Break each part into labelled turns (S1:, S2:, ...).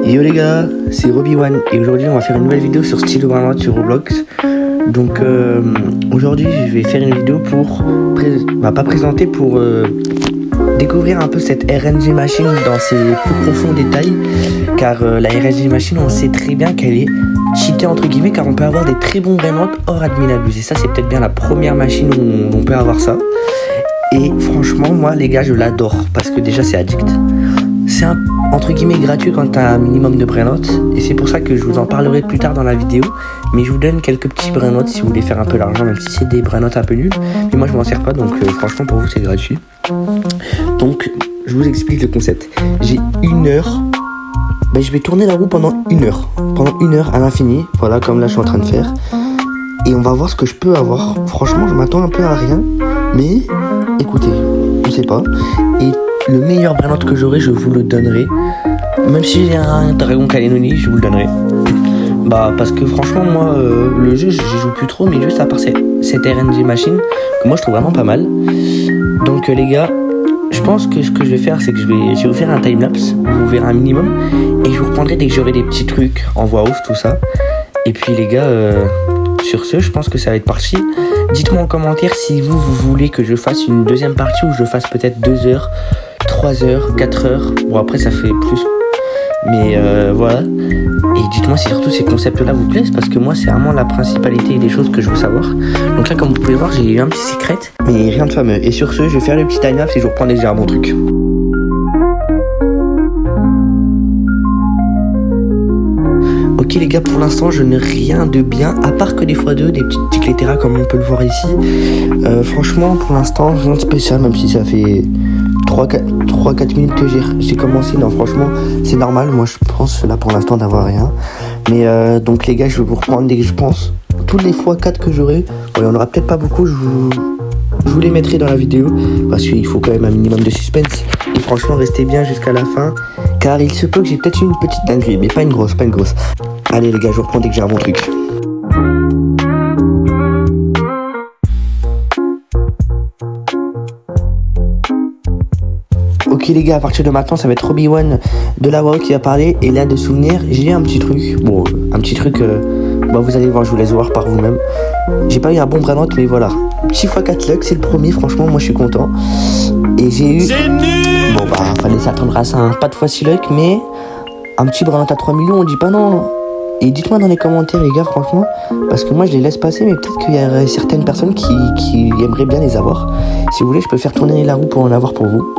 S1: Yo les gars, c'est Roby1 et aujourd'hui on va faire une nouvelle vidéo sur Stylo Burnout sur Roblox. Donc aujourd'hui je vais faire une vidéo pour, pas présenter, pour découvrir un peu cette RNG machine dans ses plus profonds détails. Car la RNG machine, on sait très bien qu'elle est cheatée entre guillemets, car on peut avoir des très bons Burnout hors admin abuse. Et ça c'est peut-être bien la première machine où on peut avoir ça. Et franchement moi les gars je l'adore parce que déjà c'est addict. C'est entre guillemets gratuit quand t'as un minimum de brainrot et c'est pour ça que je vous en parlerai plus tard dans la vidéo, mais je vous donne quelques petits brainrot si vous voulez faire un peu l'argent, même si c'est des brainrot un peu nuls, mais moi je m'en sers pas, donc franchement pour vous c'est gratuit. Donc je vous explique le concept. J'ai une heure, je vais tourner la roue pendant une heure à l'infini, voilà, comme là je suis en train de faire, et on va voir ce que je peux avoir. Franchement je m'attends un peu à rien, mais écoutez, je sais pas. Et le meilleur brainrot que j'aurai, je vous le donnerai. Même si j'ai un Dragon Kalenoni, je vous le donnerai. Parce que franchement, moi, le jeu, j'y joue plus trop, mais juste à part cette RNG machine, que moi je trouve vraiment pas mal. Donc les gars, je pense que ce que je vais faire, c'est que je vais vous faire un timelapse, vous verrez un minimum, et je vous reprendrai dès que j'aurai des petits trucs en voix off, tout ça. Et puis les gars, sur ce, je pense que ça va être parti. Dites-moi en commentaire si vous voulez que je fasse une deuxième partie, où je fasse peut-être 2 heures, 3 heures, 4 heures. Bon après ça fait plus. Mais voilà. Et dites-moi si surtout ces concepts-là vous plaisent, parce que moi c'est vraiment la principalité des choses que je veux savoir. Donc là comme vous pouvez voir j'ai eu un petit secret, mais rien de fameux. Et sur ce je vais faire le petit time-lapse et je vous reprends déjà un bon truc. Ok les gars, pour l'instant je n'ai rien de bien, à part que des x2, des petites ticléteras comme on peut le voir ici. Franchement pour l'instant rien de spécial, même si ça fait 3-4 minutes que j'ai commencé. Non franchement c'est normal, moi je pense là pour l'instant d'avoir rien. Mais donc les gars, je vais vous reprendre dès que je pense. Toutes les x4 que j'aurai, il n'y en aura peut-être pas beaucoup, je vous les mettrai dans la vidéo, parce qu'il faut quand même un minimum de suspense. Et franchement restez bien jusqu'à la fin, car il se peut que j'ai peut-être une petite dinguerie, mais pas une grosse. Allez les gars, je vous reprends dès que j'ai un bon truc. Ok les gars, à partir de maintenant ça va être Roby1 de la WoW qui va parler. Et là de souvenirs, j'ai un petit truc. Bon, vous allez voir, je vous laisse voir par vous-même. J'ai pas eu un bon brainrot, mais voilà. Petit x4 luck, c'est le premier, franchement moi je suis content. Et j'ai eu... fallait s'attendre à ça, hein. Pas de x6 luck, mais un petit brainrot à 3 millions, on dit pas non. Et dites-moi dans les commentaires les gars, franchement, parce que moi je les laisse passer, mais peut-être qu'il y a certaines personnes qui aimeraient bien les avoir. Si vous voulez, je peux faire tourner la roue pour en avoir pour vous.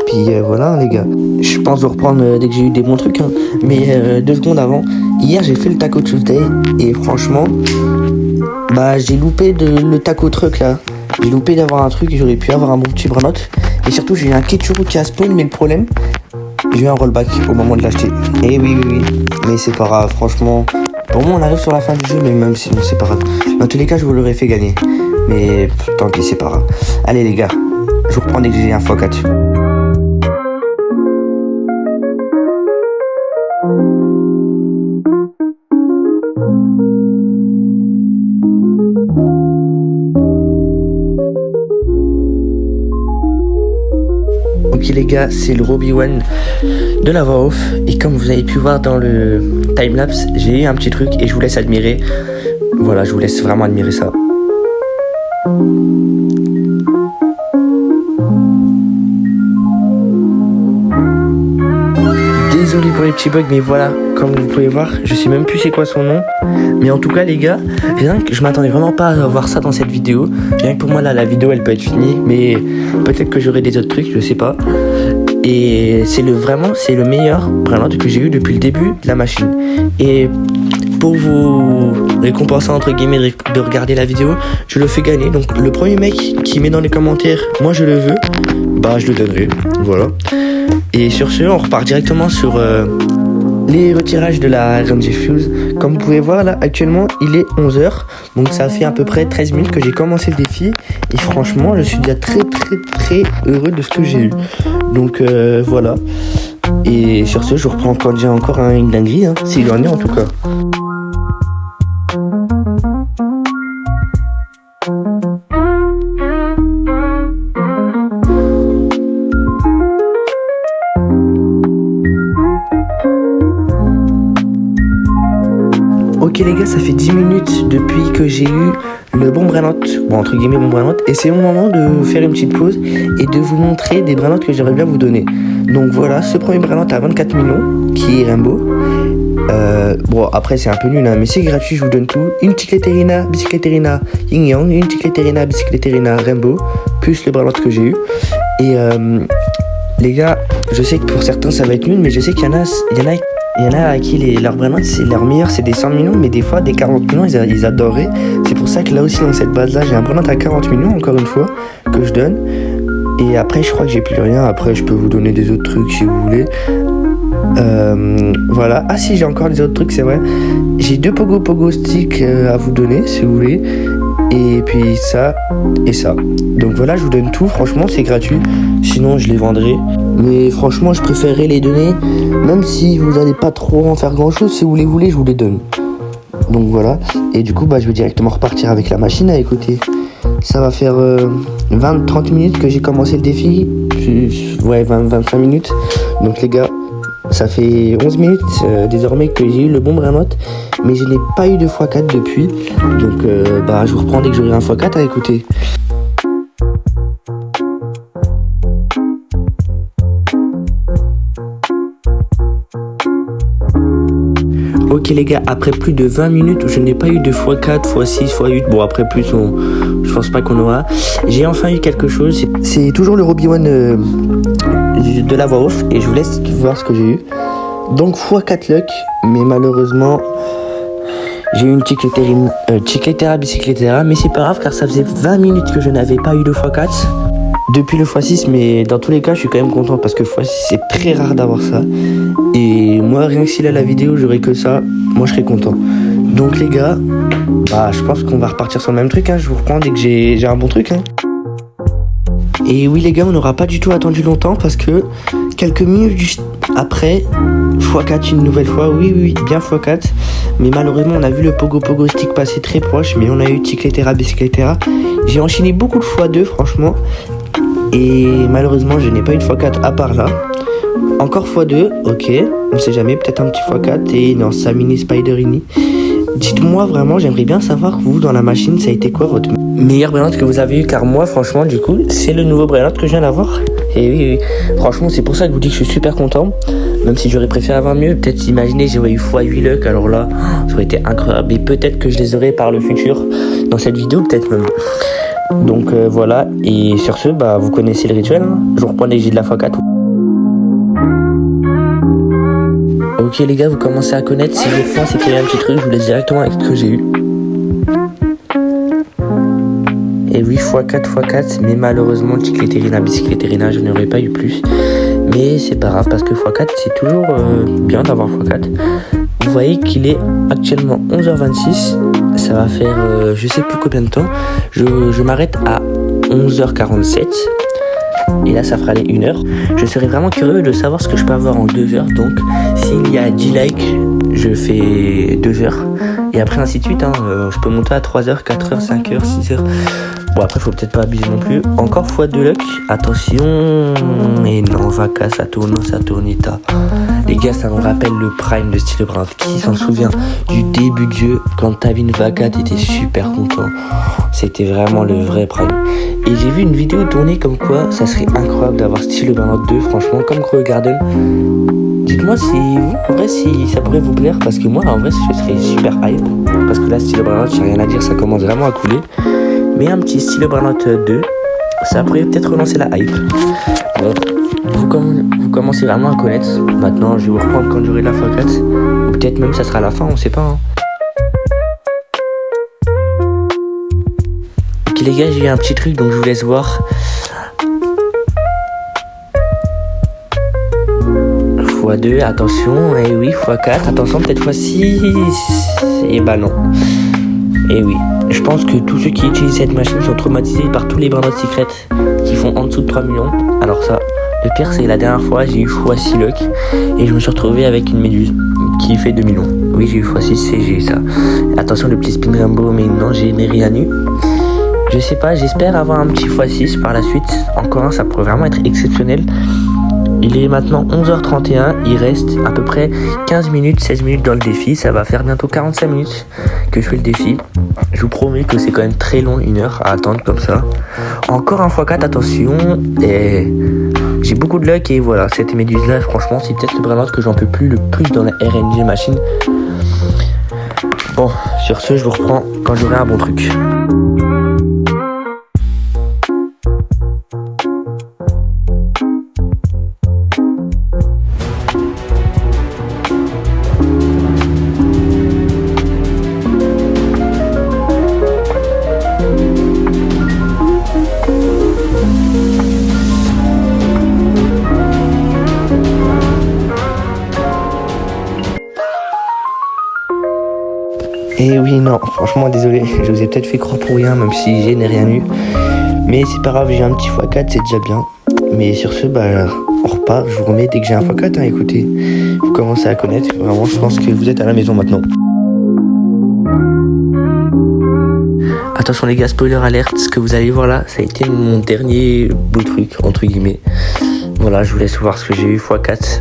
S1: Puis voilà les gars, je pense vous reprendre dès que j'ai eu des bons trucs, hein. Mais 2 secondes avant, hier j'ai fait le Taco Tuesday et franchement, j'ai loupé le taco truc là. J'ai loupé d'avoir un truc et j'aurais pu avoir un bon petit brainrot. Et surtout j'ai eu un Ketchuru qui a spawn, mais le problème, j'ai eu un rollback au moment de l'acheter. Et oui, mais c'est pas grave, franchement. Pour moi on arrive sur la fin du jeu, mais même si c'est pas grave. Dans tous les cas je vous l'aurais fait gagner. Mais tant pis, c'est pas grave. Allez les gars, je vous reprends dès que j'ai un x4. Ok les gars, c'est le Roby1 de la voix off. Et comme vous avez pu voir dans le timelapse, j'ai eu un petit truc et je vous laisse admirer. Voilà, je vous laisse vraiment admirer ça. Désolé pour les petits bugs, mais voilà, comme vous pouvez voir, je sais même plus c'est quoi son nom. Mais en tout cas les gars, rien que je m'attendais vraiment pas à voir ça dans cette vidéo. Rien que pour moi là, la vidéo elle peut être finie, mais peut-être que j'aurai des autres trucs, je sais pas. Et c'est le meilleur brainrot que j'ai eu depuis le début de la machine. Et pour vous récompenser entre guillemets de regarder la vidéo, je le fais gagner. Donc le premier mec qui met dans les commentaires moi je le veux, je le donnerai. Voilà. Et sur ce, on repart directement sur les retirages de la RNG Fuse. Comme vous pouvez voir là, actuellement il est 11h. Donc ça fait à peu près 13 minutes que j'ai commencé le défi. Et franchement je suis déjà très heureux de ce que j'ai eu. Donc voilà. Et sur ce, je reprends quand j'ai encore une dinguerie, hein, s'il en est en tout cas. Ok les gars, ça fait 10 minutes depuis que j'ai eu le bon brain-out, bon entre guillemets bon brain-out, et c'est mon moment de faire une petite pause et de vous montrer des brain-out que j'aimerais bien vous donner. Donc voilà, ce premier brain-out à 24 millions, qui est Rainbow. Bon après c'est un peu nul hein, mais c'est gratuit, je vous donne tout. Une Chicleterina, Bicycleterina Yin Yang, une Chicleterina, Bicycleterina Rainbow, plus le brain-out que j'ai eu. Et les gars, je sais que pour certains ça va être nul, mais je sais qu'il y en a à qui leur brain-out c'est leur meilleur, c'est des 100 millions, mais des fois des 40 millions ils adoreraient. C'est pour ça que là aussi dans cette base là j'ai un brain-out à 40 millions encore une fois que je donne. Et après je crois que j'ai plus rien, après je peux vous donner des autres trucs si vous voulez. Voilà, ah si j'ai encore des autres trucs c'est vrai. J'ai 2 pogo sticks à vous donner si vous voulez. Et puis ça et ça. Donc voilà, je vous donne tout, franchement c'est gratuit. Sinon je les vendrai. Mais franchement je préférerais les donner. Même si vous n'allez pas trop en faire grand chose, si vous les voulez je vous les donne. Donc voilà. Et du coup bah je vais directement repartir avec la machine à écouter. Ça va faire 20-30 minutes que j'ai commencé le défi. Ouais 20-25 minutes. Donc les gars, ça fait 11 minutes désormais que j'ai eu le bon brain-out, mais je n'ai pas eu de x4 depuis. Donc bah je vous reprends dès que j'aurai un x4 à écouter. Ok les gars, après plus de 20 minutes où je n'ai pas eu de x4, x6, x8, bon après plus je pense pas qu'on aura. J'ai enfin eu quelque chose, c'est toujours le Roby-One de la voix off et je vous laisse voir ce que j'ai eu. Donc x4 luck, mais malheureusement j'ai eu une Chicletera Bicycletera, mais c'est pas grave car ça faisait 20 minutes que je n'avais pas eu de x4 depuis le x6, mais dans tous les cas je suis quand même content parce que x6 c'est très rare d'avoir ça. Et moi rien que si là la vidéo j'aurais que ça, moi je serais content. Donc les gars, bah je pense qu'on va repartir sur le même truc hein. Je vous reprends dès que j'ai un bon truc hein. Et oui les gars, on n'aura pas du tout attendu longtemps parce que quelques minutes juste après, x4 une nouvelle fois, oui bien x4. Mais malheureusement on a vu le pogo stick passer très proche, mais on a eu Chicletera Bicycletera. J'ai enchaîné beaucoup de x2 franchement. Et malheureusement je n'ai pas eu de x4 à part là. Encore x2, ok, on sait jamais, peut-être un petit x4 et non, ça mini Spiderini. Dites-moi vraiment, j'aimerais bien savoir vous dans la machine, ça a été quoi votre meilleur brain-out que vous avez eu, car moi franchement du coup c'est le nouveau brain-out que je viens d'avoir. Et oui, franchement c'est pour ça que je vous dis que je suis super content. Même si j'aurais préféré avoir mieux, peut-être imaginez j'aurais eu x8 luck, alors là ça aurait été incroyable. Et peut-être que je les aurai par le futur dans cette vidéo, peut-être même. Donc voilà, et sur ce, bah vous connaissez le rituel hein. Je vous reprends les J de la x4. Ok les gars, vous commencez à connaître, si je pense c'est qu'il y a un petit truc, je vous laisse directement avec ce que j'ai eu. Et oui, x4, mais malheureusement Chicleterina Bicycleterina, je n'aurais pas eu plus. Mais c'est pas grave parce que x4 c'est toujours bien d'avoir x4. Vous voyez qu'il est actuellement 11h26, ça va faire je sais plus combien de temps. Je m'arrête à 11h47. Et là ça fera les 1 heure. Je serais vraiment curieux de savoir ce que je peux avoir en 2 heures. Donc s'il y a 10 likes, je fais 2 heures. Et après ainsi de suite hein, je peux monter à 3 heures, 4 heures, 5 heures, 6 heures. Bon après faut peut-être pas abuser non plus. Encore x2 luck, attention. Et non, vaca, Saturnita. Les gars, ça me rappelle le prime de Style Brand. Qui s'en souvient du début de jeu, quand t'avais une vaca, t'étais super content. C'était vraiment le vrai prime. Et j'ai vu une vidéo tournée comme quoi ça serait incroyable d'avoir Style Brand 2, franchement, comme Crow Garden. Dites-moi si vous, en vrai, si ça pourrait vous plaire, parce que moi, en vrai, je serais super hype. Parce que là, Style Brand, j'ai rien à dire, ça commence vraiment à couler. Mais un petit Style Brand 2, ça pourrait peut-être relancer la hype. Bon, vous commencez vraiment à connaître. Maintenant, je vais vous reprendre quand j'aurai la x4. Ou peut-être même ça sera la fin, on sait pas. Hein. Ok les gars, j'ai eu un petit truc, donc je vous laisse voir. x2, attention. Et oui, x4, attention, peut-être x6. Et bah non. Et oui, je pense que tous ceux qui utilisent cette machine sont traumatisés par tous les brain-out secrets qui font en dessous de 3 millions. Alors ça, le pire c'est la dernière fois j'ai eu x6 luck et je me suis retrouvé avec une méduse qui fait 2 millions. Oui, j'ai eu x6 et j'ai eu ça. Attention le petit spin Rainbow, mais non, j'ai rien eu. Je sais pas, j'espère avoir un petit x6 par la suite. Encore un, ça pourrait vraiment être exceptionnel. Il est maintenant 11h31, il reste à peu près 15 minutes, 16 minutes dans le défi. Ça va faire bientôt 45 minutes que je fais le défi. Je vous promets que c'est quand même très long, 1 heure à attendre comme ça. Encore un x4, attention. Et j'ai beaucoup de luck et voilà, cette méduse là, franchement, c'est peut-être le Brainlord que j'en peux plus le plus dans la RNG machine. Bon, sur ce, je vous reprends quand j'aurai un bon truc. Et oui, non, franchement, désolé, je vous ai peut-être fait croire pour rien, même si je n'ai rien eu. Mais c'est pas grave, j'ai un petit x4, c'est déjà bien. Mais sur ce, on repart, je vous remets dès que j'ai un x4, écoutez. Vous commencez à connaître, vraiment, je pense que vous êtes à la maison maintenant. Attention les gars, spoiler alerte, ce que vous allez voir là, ça a été mon dernier beau truc, entre guillemets. Voilà, je vous laisse voir ce que j'ai eu, x4.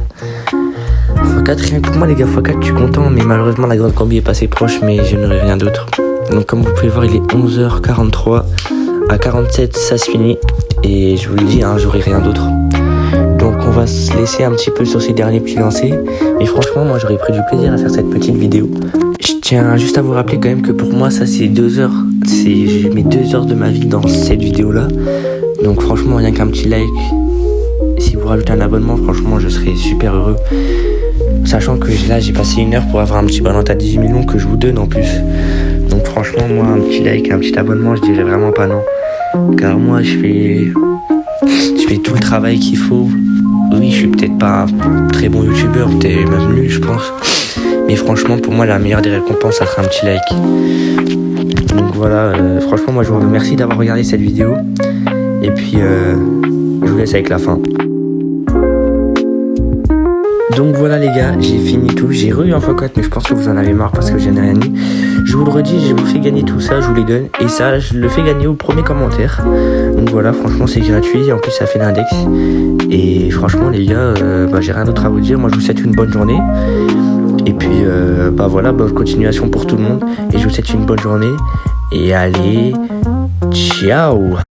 S1: x4, rien que pour moi les gars, x4 je suis content, mais malheureusement la grande combi est passée proche, mais je n'aurai rien d'autre. Donc comme vous pouvez voir, il est 11h43, à 47 ça se finit, et je vous le dis, j'aurai rien d'autre. Donc on va se laisser un petit peu sur ces derniers petits lancers, mais franchement moi j'aurais pris du plaisir à faire cette petite vidéo. Je tiens juste à vous rappeler quand même que pour moi ça c'est 2 heures, c'est mes 2 heures de ma vie dans cette vidéo là. Donc franchement rien qu'un petit like, si vous rajoutez un abonnement, franchement je serai super heureux. Sachant que là j'ai passé 1 heure pour avoir un petit Brainlord à 18 millions que je vous donne en plus. Donc franchement moi un petit like, un petit abonnement, je dirais vraiment pas non. Car moi je fais tout le travail qu'il faut. Oui, je suis peut-être pas un très bon youtubeur, peut-être même nul je pense. Mais franchement pour moi la meilleure des récompenses ça sera un petit like. Donc voilà, franchement moi je vous remercie d'avoir regardé cette vidéo. Et puis je vous laisse avec la fin. Donc voilà les gars, j'ai fini tout, j'ai eu un x4 mais je pense que vous en avez marre parce que je n'ai rien eu. Je vous le redis, je vous fais gagner tout ça, je vous les donne. Et ça, je le fais gagner au premier commentaire. Donc voilà, franchement c'est gratuit, en plus ça fait l'index. Et franchement les gars, j'ai rien d'autre à vous dire, moi je vous souhaite une bonne journée. Et puis voilà, bonne continuation pour tout le monde. Et je vous souhaite une bonne journée. Et allez, ciao.